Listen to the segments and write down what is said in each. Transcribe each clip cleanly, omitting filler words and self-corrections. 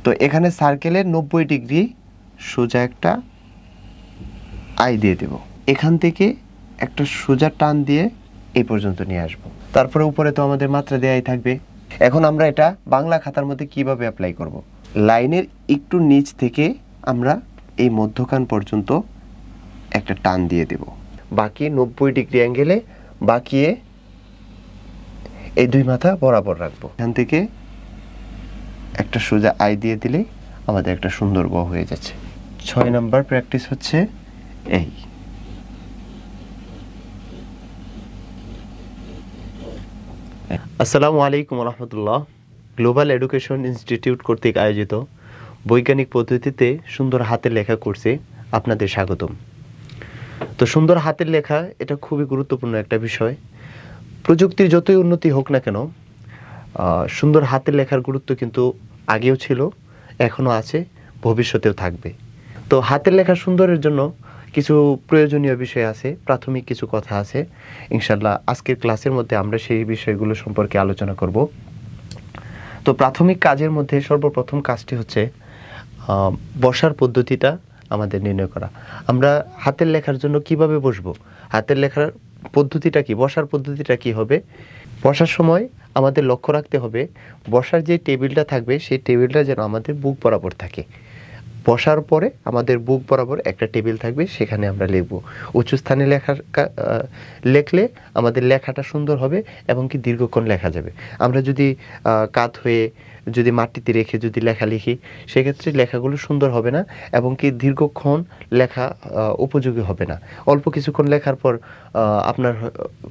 তো এখানে সার্কেলের 90 ডিগ্রি সোজা একটা আই দিয়ে দেব। এখান থেকে একটা সোজা টান দিয়ে এই পর্যন্ত নিয়ে আসব। তারপরে উপরে তো আমাদের মাত্রা দেয়াই থাকবে। এখন আমরা এটা বাংলা খাতার মধ্যে কিভাবে অ্যাপ্লাই করব। লাইনের একটু নিচ থেকে আমরা এই মধ্যখান পর্যন্ত একটা টান দিয়ে দেব, বাকি 90 ডিগ্রি অ্যাঙ্গেলে বাকিয়ে এই দুই মাথা বরাবর রাখবো। এখান থেকে একটা সোজা আই দিয়ে দিলে আমাদের একটা সুন্দর গ হয়ে যাচ্ছে। 6 নাম্বার প্র্যাকটিস হচ্ছে এই। আসসালামু আলাইকুম রহমতুল্লাহ। গ্লোবাল এডুকেশন ইনস্টিটিউট কর্তৃক আয়োজিত বৈজ্ঞানিক পদ্ধতিতে সুন্দর হাতের লেখা কোর্সে আপনাদের স্বাগতম। তো সুন্দর হাতের লেখা এটা খুবই গুরুত্বপূর্ণ একটা বিষয়। প্রযুক্তির যতই উন্নতি হোক না কেন, সুন্দর হাতের লেখার গুরুত্ব কিন্তু আগেও ছিল, এখনও আছে, ভবিষ্যতেও থাকবে। তো হাতের লেখা সুন্দরের জন্য কিছু প্রয়োজনীয় বিষয় আছে, প্রাথমিক কিছু কথা আছে। ইনশাল্লাহ আজকের ক্লাসের মধ্যে আমরা সেই বিষয়গুলো সম্পর্কে আলোচনা করব। তো প্রাথমিক কাজের মধ্যে সর্বপ্রথম কাজটি হচ্ছে বসার পদ্ধতিটা আমাদের নির্ণয় করা। আমরা হাতের লেখার জন্য কিভাবে বসবো, হাতের লেখার পদ্ধতিটা কি, বসার পদ্ধতিটা কি হবে। বসার সময় আমাদের লক্ষ্য রাখতে হবে বসার যে টেবিলটা থাকবে সেই টেবিলটা যেন আমাদের বুক বরাবর থাকে। বসার পরে আমাদের বুক বরাবর একটা টেবিল থাকবে, সেখানে আমরা লিখব। উঁচু স্থানে লেখলে আমাদের লেখাটা সুন্দর হবে এবং কি দীর্ঘক্ষণ লেখা যাবে। আমরা যদি কাত হয়ে যদি মাটিতে রেখে যদি লেখা লিখি, সেক্ষেত্রে লেখাগুলো সুন্দর হবে না এবং কি দীর্ঘক্ষণ লেখা উপযোগী হবে না। অল্প কিছুক্ষণ লেখার পর আপনার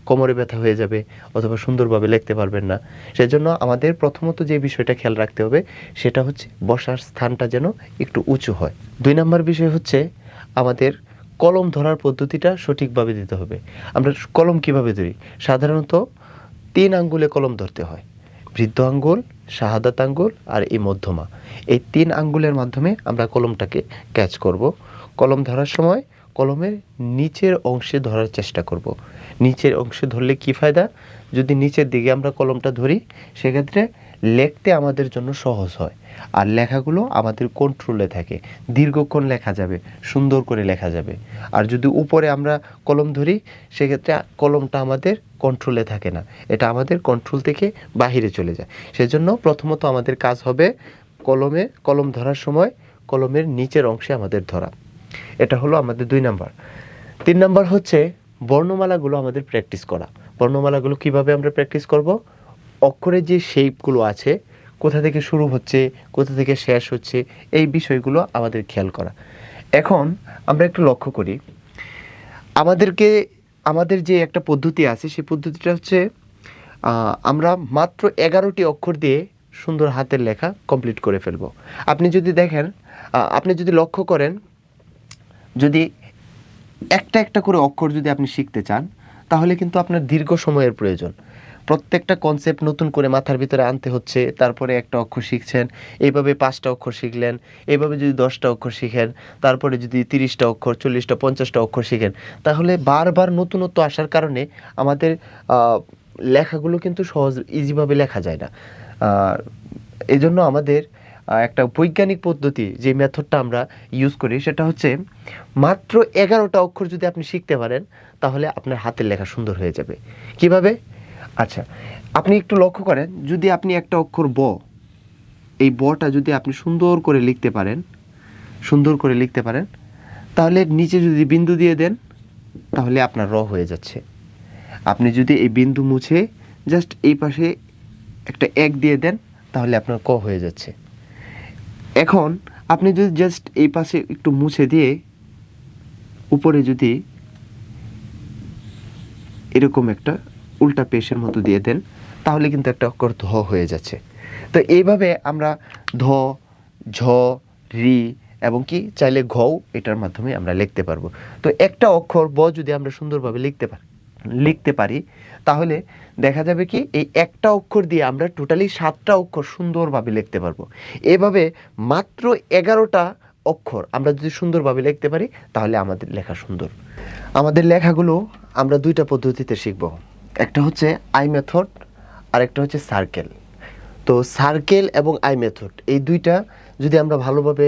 কোমরে ব্যথা হয়ে যাবে অথবা সুন্দরভাবে লিখতে পারবেন না। সেজন্য আমাদের প্রথমত যে বিষয়টা খেয়াল রাখতে হবে সেটা হচ্ছে বসার স্থানটা যেন একটু উঁচু হয়। 2 নম্বর বিষয় হচ্ছে আমাদের কলম ধরার পদ্ধতিটা সঠিকভাবে দিতে হবে। আমরা কলম কিভাবে ধরি? সাধারণত 3 আঙ্গুলে কলম ধরতে হয়, বৃদ্ধ আঙ্গুল, শাহাদাত আঙ্গুল আর এই মধ্যমা। এই 3 আঙ্গুলের মাধ্যমে আমরা কলমটাকে ক্যাচ করব। কলম ধরার সময় কলমের নিচের অংশে ধরার চেষ্টা করব। নিচের অংশে ধরলে কি ফায়দা? যদি নিচের দিকে আমরা কলমটা ধরি সেক্ষেত্রে লিখতে আমাদের জন্য সহজ হয় আর লেখাগুলো আমাদের কন্ট্রোলে থাকে, দীর্ঘক্ষণ লেখা যাবে, সুন্দর করে লেখা যাবে। আর যদি উপরে আমরা কলম ধরি সেক্ষেত্রে কলমটা আমাদের কন্ট্রোলে থাকে না, এটা আমাদের কন্ট্রোল থেকে বাহিরে চলে যায়। সেজন্য প্রথমত আমাদের কাজ হবে কলম ধরার সময় কলমের নিচের অংশে আমাদের ধরা। এটা হলো আমাদের 2 নাম্বার। 3 নাম্বার হচ্ছে বর্ণমালাগুলো আমাদের প্র্যাকটিস করা। বর্ণমালাগুলো কিভাবে আমরা প্র্যাকটিস করব? অক্ষরের যে শেপগুলো আছে, কোথা থেকে শুরু হচ্ছে, কোথা থেকে শেষ হচ্ছে, এই বিষয়গুলো আমাদের খেয়াল করা। এখন আমরা একটু লক্ষ্য করি, আমাদের যে একটা পদ্ধতি আছে সেই পদ্ধতিটা হচ্ছে আমরা মাত্র 11টি অক্ষর দিয়ে সুন্দর হাতের লেখা কমপ্লিট করে ফেলব। আপনি যদি দেখেন, আপনি যদি লক্ষ্য করেন, যদি একটা একটা করে অক্ষর যদি আপনি শিখতে চান তাহলে কিন্তু আপনার দীর্ঘ সময়ের প্রয়োজন। প্রত্যেকটা কনসেপ্ট নতুন করে মাথার ভিতরে আনতে হচ্ছে, তারপরে একটা অক্ষর শিখছেন, এইভাবে 5টা অক্ষর শিখলেন, এইভাবে যদি 10টা অক্ষর শিখেন, তারপরে যদি 30টা অক্ষর, 40টা, 50টা অক্ষর শিখেন, তাহলে বারবার নতুনত্ব আসার কারণে আমাদের লেখাগুলো কিন্তু ইজিভাবে লেখা যায় না। এই জন্য আমাদের একটা বৈজ্ঞানিক পদ্ধতি যে মেথডটা আমরা ইউজ করি সেটা হচ্ছে মাত্র 11টা অক্ষর যদি আপনি শিখতে পারেন তাহলে আপনার হাতের লেখা সুন্দর হয়ে যাবে। কিভাবে? আচ্ছা, আপনি একটু লক্ষ্য করেন, যদি আপনি একটা অক্ষর এই বটা যদি আপনি সুন্দর করে লিখতে পারেন তাহলে নিচে যদি বিন্দু দিয়ে দেন তাহলে আপনার র হয়ে যাচ্ছে। আপনি যদি এই বিন্দু মুছে জাস্ট এই পাশে একটা 1 দিয়ে দেন তাহলে আপনার ক হয়ে যাচ্ছে। এখন আপনি যদি জাস্ট এই পাশে একটু মুছে দিয়ে উপরে যদি এরকম একটা উল্টা পেশের মতো দিয়ে দেন তাহলে কিন্তু একটা অক্ষর ধ হয়ে যাচ্ছে। তো এইভাবে আমরা ধ, ঝ, রি এবং কি চাইলে ঘও এটার মাধ্যমে আমরা লিখতে পারবো। তো একটা অক্ষর ব যদি আমরা সুন্দরভাবে লিখতে পারি তাহলে দেখা যাবে কি এই একটা অক্ষর দিয়ে আমরা টোটালি 7টা অক্ষর সুন্দরভাবে লিখতে পারবো। এভাবে মাত্র 11টা অক্ষর আমরা যদি সুন্দরভাবে লিখতে পারি তাহলে আমাদের লেখা সুন্দর। আমাদের লেখাগুলো আমরা 2টা পদ্ধতিতে শিখব, একটা হচ্ছে আই মেথড আর একটা হচ্ছে সার্কেল। তো সার্কেল এবং আই মেথড এই 2টা যদি আমরা ভালোভাবে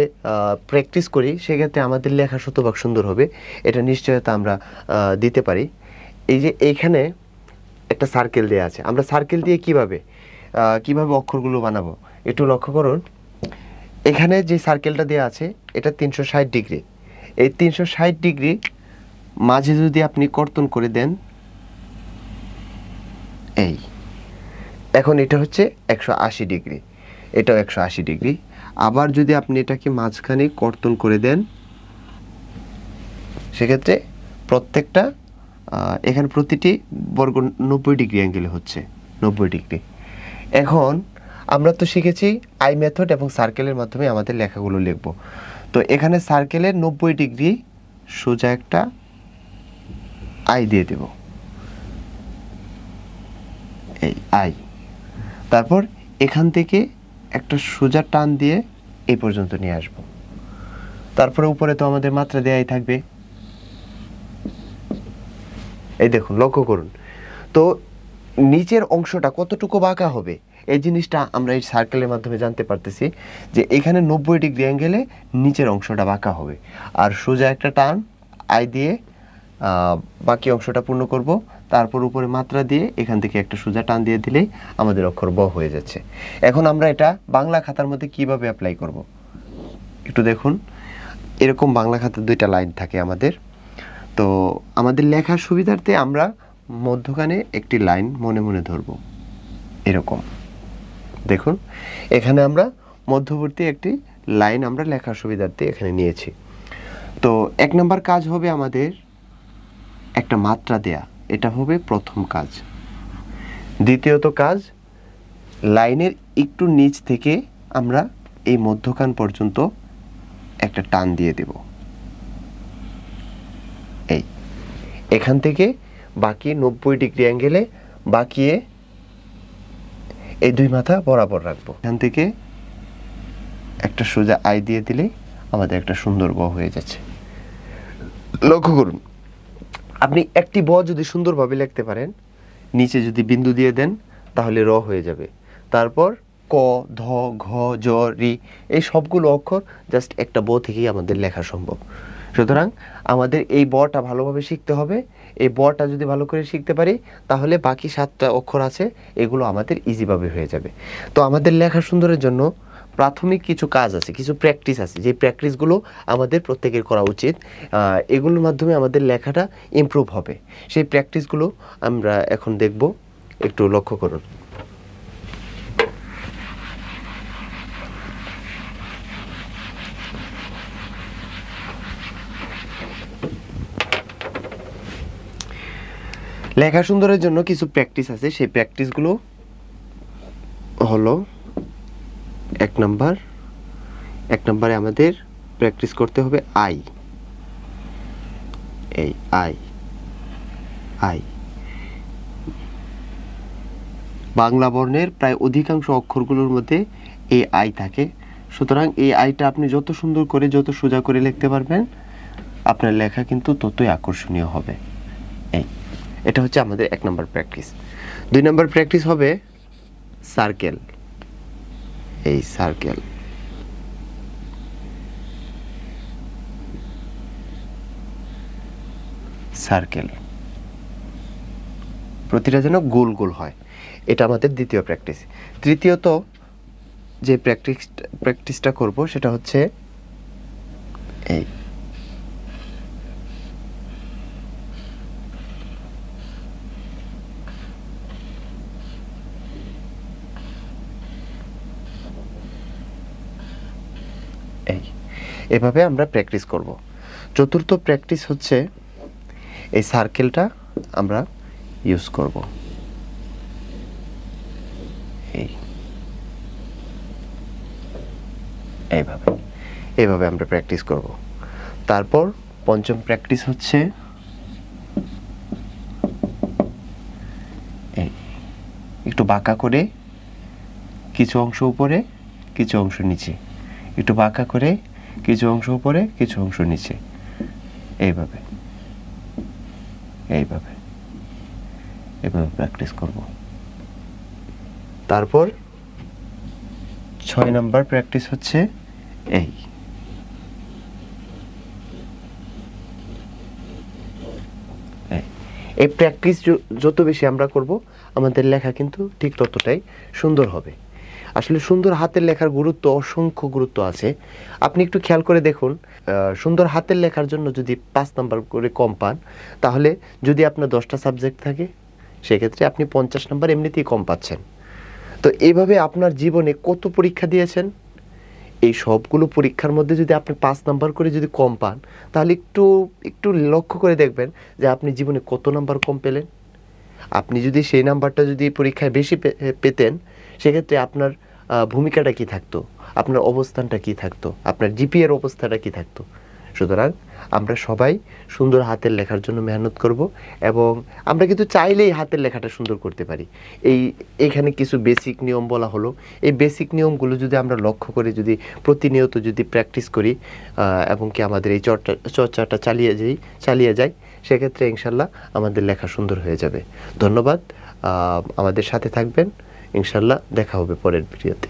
প্র্যাকটিস করি সেক্ষেত্রে আমাদের লেখা শতভাগ সুন্দর হবে, এটা নিশ্চয়তা আমরা দিতে পারি। এই যে এইখানে একটা সার্কেল দেওয়া আছে, আমরা সার্কেল দিয়ে কিভাবে অক্ষরগুলো বানাবো একটু লক্ষ্য করুন। এখানে যে সার্কেলটা দেওয়া আছে এটা 360 ডিগ্রি। এই 360 ডিগ্রি মাঝে যদি আপনি কর্তন করে দেন, এই এখন এটা হচ্ছে 180 ডিগ্রি, এটাও 180 ডিগ্রি। আবার যদি আপনি এটাকে মাঝখানে কর্তন করে দেন, সেক্ষেত্রে প্রত্যেকটা এখানে প্রতিটি বর্গ 90 ডিগ্রি অ্যাঙ্গেলে হচ্ছে 90 ডিগ্রি। এখন আমরা তো শিখেছি আই মেথড এবং সার্কেলের মাধ্যমে আমাদের লেখাগুলো লিখব। তো এখানে সার্কেলের 90 ডিগ্রি সোজা একটা আই দিয়ে দেব, এই আই। তারপর এখান থেকে একটা সোজা টান দিয়ে এই পর্যন্ত নিয়ে আসব। তারপরে উপরে তো আমাদের মাত্রা দেয়াই থাকবে, এই দেখুন লক্ষ্য করুন। তো নিচের অংশটা কতটুকু বাঁকা হবে এই জিনিসটা আমরা এই সার্কেলের মাধ্যমে জানতে পারতেছি, যে এখানে 90 ডিগ্রি অ্যাঙ্গেলে নিচের অংশটা বাঁকা হবে। আর সোজা একটা টান আই দিয়ে বাকি অংশটা পূর্ণ করব, তারপর উপরে মাত্রা দিয়ে এখান থেকে একটা সোজা টান দিয়ে দিলেই আমাদের অক্ষর ব হয়ে যাচ্ছে। এখন আমরা এটা বাংলা খাতার মধ্যে কিভাবে অ্যাপ্লাই করব একটু দেখুন। এরকম বাংলা খাতার 2টা লাইন থাকে আমাদের। তো আমাদের লেখার সুবিধার্থে আমরা মধ্যখানে একটি লাইন মনে মনে ধরব, এরকম দেখুন। এখানে আমরা মধ্যবর্তী একটি লাইন আমরা লেখার সুবিধার্থে এখানে নিয়েছি। তো 1 নম্বর কাজ হবে আমাদের একটা মাত্রা দেয়া, এটা হবে প্রথম কাজ। দ্বিতীয়ত কাজ, লাইনের একটু নিচ থেকে আমরা এই মধ্যখান পর্যন্ত একটা টান দিয়ে দেব, এই এখান থেকে বাকি 90 ডিগ্রি অ্যাঙ্গেলে বাকিয়ে এই 2 মাথা বরাবর রাখবো। এখান থেকে একটা সোজা আই দিয়ে দিলে আমাদের একটা সুন্দর ব হয়ে যাচ্ছে। লক্ষ্য করুন, আপনি একটি ব যদি সুন্দরভাবে লিখতে পারেন, নিচে যদি বিন্দু দিয়ে দেন তাহলে র হয়ে যাবে। তারপর ক, ধ, ঘ, জ, রি এই সবগুলো অক্ষর জাস্ট একটা ব থেকেই আমাদের লেখা সম্ভব। সুতরাং আমাদের এই বটা ভালোভাবে শিখতে হবে। এই বটা যদি ভালো করে শিখতে পারি তাহলে বাকি 7টা অক্ষর আছে এগুলো আমাদের ইজিভাবে হয়ে যাবে। তো আমাদের লেখা সুন্দরের জন্য প্রাথমিক কিছু কাজ আছে, কিছু প্র্যাকটিস আছে, যে প্র্যাকটিসগুলো আমাদের প্রত্যেকের করা উচিত। এগুলোর মাধ্যমে আমাদের লেখাটা ইমপ্রুভ হবে। সেই প্র্যাকটিসগুলো আমরা এখন দেখব, একটু লক্ষ্য করুন। লেখা সুন্দরের জন্য কিছু প্র্যাকটিস আছে, সেই প্র্যাকটিসগুলো হলো 1 নম্বরে আমাদের প্র্যাকটিস করতে হবে আই, এই আই। বাংলা বর্ণের প্রায় অধিকাংশ অক্ষরগুলোর মধ্যে এই আই থাকে। সুতরাং এই আইটা আপনি যত সুন্দর করে যত সোজা করে লিখতে পারবেন আপনার লেখা কিন্তু ততই আকর্ষণীয় হবে। এটা হচ্ছে আমাদের 1 নম্বর প্র্যাকটিস। 2 নম্বর প্র্যাকটিস হবে সার্কেল, এই সার্কেল। প্রতিটা যেন গোল গোল হয়, এটা আমাদের দ্বিতীয় প্র্যাকটিস। তৃতীয়ত যে প্র্যাকটিসটা করব সেটা হচ্ছে এই এভাবে আমরা প্র্যাকটিস করব। চতুর্থ প্র্যাকটিস হচ্ছে এই সার্কেলটা আমরা ইউজ করব, এইভাবে আমরা প্র্যাকটিস করব। তারপর পঞ্চম প্র্যাকটিস হচ্ছে একটু বাঁকা করে কিছু অংশ উপরে কিছু অংশ নিচে, একটু বাঁকা করে কিছু অংশ উপরে কিছু অংশ নিচে, এইভাবে প্র্যাকটিস করব। তারপর 6 নম্বর প্র্যাকটিস হচ্ছে এই এই প্র্যাকটিস যত বেশি আমরা করব আমাদের লেখা কিন্তু ঠিক ততটাই সুন্দর হবে। আসলে সুন্দর হাতের লেখার গুরুত্ব, অসংখ্য গুরুত্ব আছে। আপনি একটু খেয়াল করে দেখুন, সুন্দর হাতের লেখার জন্য যদি 5 নাম্বার করে কম পান, তাহলে যদি আপনার 10টা সাবজেক্ট থাকে সেক্ষেত্রে আপনি 50 নাম্বার এমনিতেই কম পাচ্ছেন। তো এইভাবে আপনার জীবনে কত পরীক্ষা দিয়েছেন, এই সবগুলো পরীক্ষার মধ্যে যদি আপনি 5 নাম্বার করে যদি কম পান, তাহলে একটু একটু লক্ষ্য করে দেখবেন যে আপনি জীবনে কত নাম্বার কম পেলেন। আপনি যদি সেই নাম্বারটা যদি পরীক্ষায় বেশি পেতেন, সেক্ষেত্রে আপনার ভূমিকাটা কি থাকতো, আপনার অবস্থানটা কি থাকতো, আপনার জিপিএর অবস্থাটা কি থাকতো। সুতরাং আমরা সবাই সুন্দর হাতের লেখার জন্য মেহনত করব, এবং আমরা কিন্তু চাইলেই হাতের লেখাটা সুন্দর করতে পারি। এইখানে কিছু বেসিক নিয়ম বলা হলো, এই বেসিক নিয়মগুলো যদি আমরা লক্ষ্য করে যদি প্রতিনিয়ত যদি প্র্যাকটিস করি এবং কি আমাদের এই চর্চাটা চালিয়ে যাই, সেক্ষেত্রে ইনশাল্লাহ আমাদের লেখা সুন্দর হয়ে যাবে। ধন্যবাদ, আমাদের সাথে থাকবেন। ইনশাল্লাহ দেখা হবে পরের ভিডিওতে।